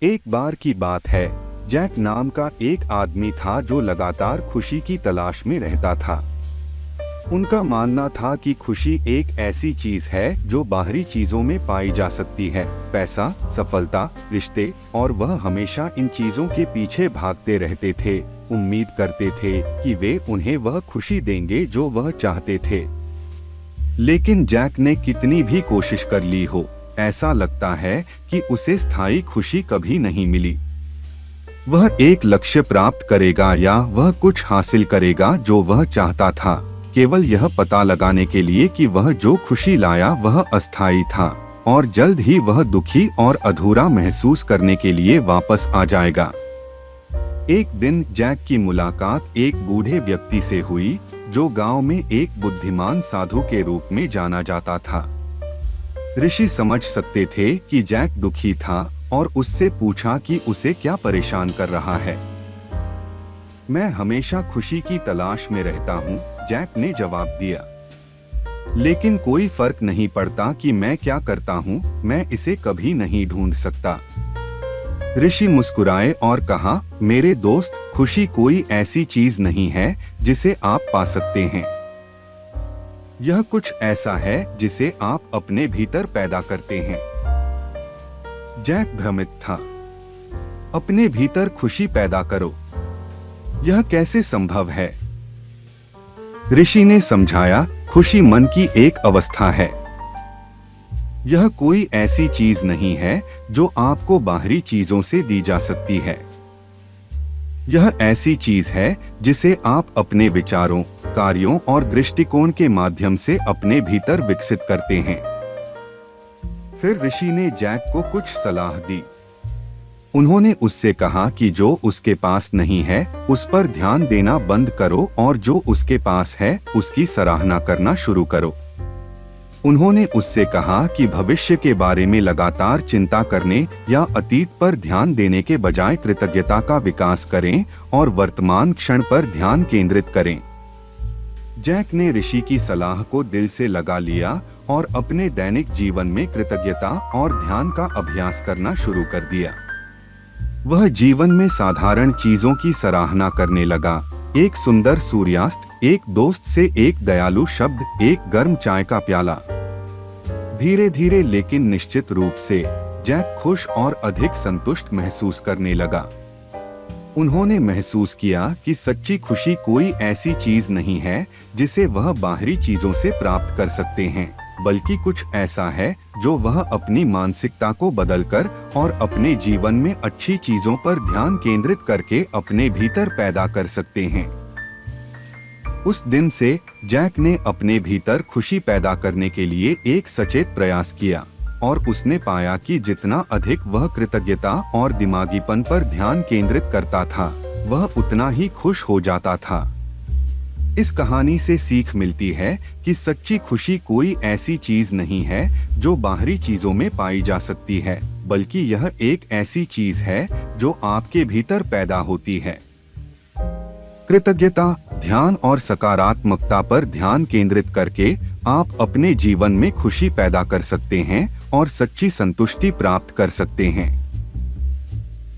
एक बार की बात है, जैक नाम का एक आदमी था जो लगातार खुशी की तलाश में रहता था। उनका मानना था कि खुशी एक ऐसी चीज है जो बाहरी चीजों में पाई जा सकती है, पैसा, सफलता, रिश्ते, और वह हमेशा इन चीजों के पीछे भागते रहते थे, उम्मीद करते थे कि वे उन्हें वह खुशी देंगे जो वह चाहते थे। लेकिन जैक ने कितनी भी कोशिश कर ली हो, ऐसा लगता है कि उसे स्थायी खुशी कभी नहीं मिली। वह एक लक्ष्य प्राप्त करेगा या वह कुछ हासिल करेगा जो वह चाहता था, केवल यह पता लगाने के लिए कि वह जो खुशी लाया वह अस्थायी था और जल्द ही वह दुखी और अधूरा महसूस करने के लिए वापस आ जाएगा। एक दिन जैक की मुलाकात एक बूढ़े व्यक्ति से हुई जो गांव में एक बुद्धिमान साधु के रूप में जाना जाता था। ऋषि समझ सकते थे कि जैक दुखी था और उससे पूछा कि उसे क्या परेशान कर रहा है। मैं हमेशा खुशी की तलाश में रहता हूँ, जैक ने जवाब दिया। लेकिन कोई फर्क नहीं पड़ता कि मैं क्या करता हूँ, मैं इसे कभी नहीं ढूंढ सकता। ऋषि मुस्कुराए और कहा, मेरे दोस्त, खुशी कोई ऐसी चीज नहीं है जिसे आप पा सकते हैं। यह कुछ ऐसा है जिसे आप अपने भीतर पैदा करते हैं। जैक भ्रमित था। अपने भीतर खुशी पैदा करो, यह कैसे संभव है? ऋषि ने समझाया, खुशी मन की एक अवस्था है। यह कोई ऐसी चीज नहीं है जो आपको बाहरी चीजों से दी जा सकती है। यह ऐसी चीज है जिसे आप अपने विचारों, कार्यों और दृष्टिकोण के माध्यम से अपने भीतर विकसित करते हैं। फिर ऋषि ने जैक को कुछ सलाह दी। उन्होंने उससे कहा कि जो उसके पास नहीं है उस पर ध्यान देना बंद करो और जो उसके पास है उसकी सराहना करना शुरू करो। उन्होंने उससे कहा कि भविष्य के बारे में लगातार चिंता करने या अतीत पर ध्यान देने के बजाय कृतज्ञता का विकास करें और वर्तमान क्षण पर ध्यान केंद्रित करें। जैक ने ऋषि की सलाह को दिल से लगा लिया और अपने दैनिक जीवन में कृतज्ञता और ध्यान का अभ्यास करना शुरू कर दिया। वह जीवन में साधारण चीजों की सराहना करने लगा, एक सुंदर सूर्यास्त, एक दोस्त से एक दयालु शब्द, एक गर्म चाय का प्याला। धीरे धीरे लेकिन निश्चित रूप से जैक खुश और अधिक संतुष्ट महसूस करने लगा। उन्होंने महसूस किया कि सच्ची खुशी कोई ऐसी चीज नहीं है जिसे वह बाहरी चीजों से प्राप्त कर सकते हैं, बल्कि कुछ ऐसा है जो वह अपनी मानसिकता को बदलकर और अपने जीवन में अच्छी चीजों पर ध्यान केंद्रित करके अपने भीतर पैदा कर सकते हैं। उस दिन से जैक ने अपने भीतर खुशी पैदा करने के लिए एक सचेत प्रयास किया और उसने पाया कि जितना अधिक वह कृतज्ञता और दिमागीपन पर ध्यान केंद्रित करता था, वह उतना ही खुश हो जाता था। इस कहानी से सीख मिलती है कि सच्ची खुशी कोई ऐसी चीज नहीं है जो बाहरी चीजों में पाई जा सकती है, बल्कि यह एक ऐसी चीज है जो आपके भीतर पैदा होती है। कृतज्ञता, ध्यान और सकारात्मकता पर ध्यान केंद्रित करके आप अपने जीवन में खुशी पैदा कर सकते हैं और सच्ची संतुष्टि प्राप्त कर सकते हैं।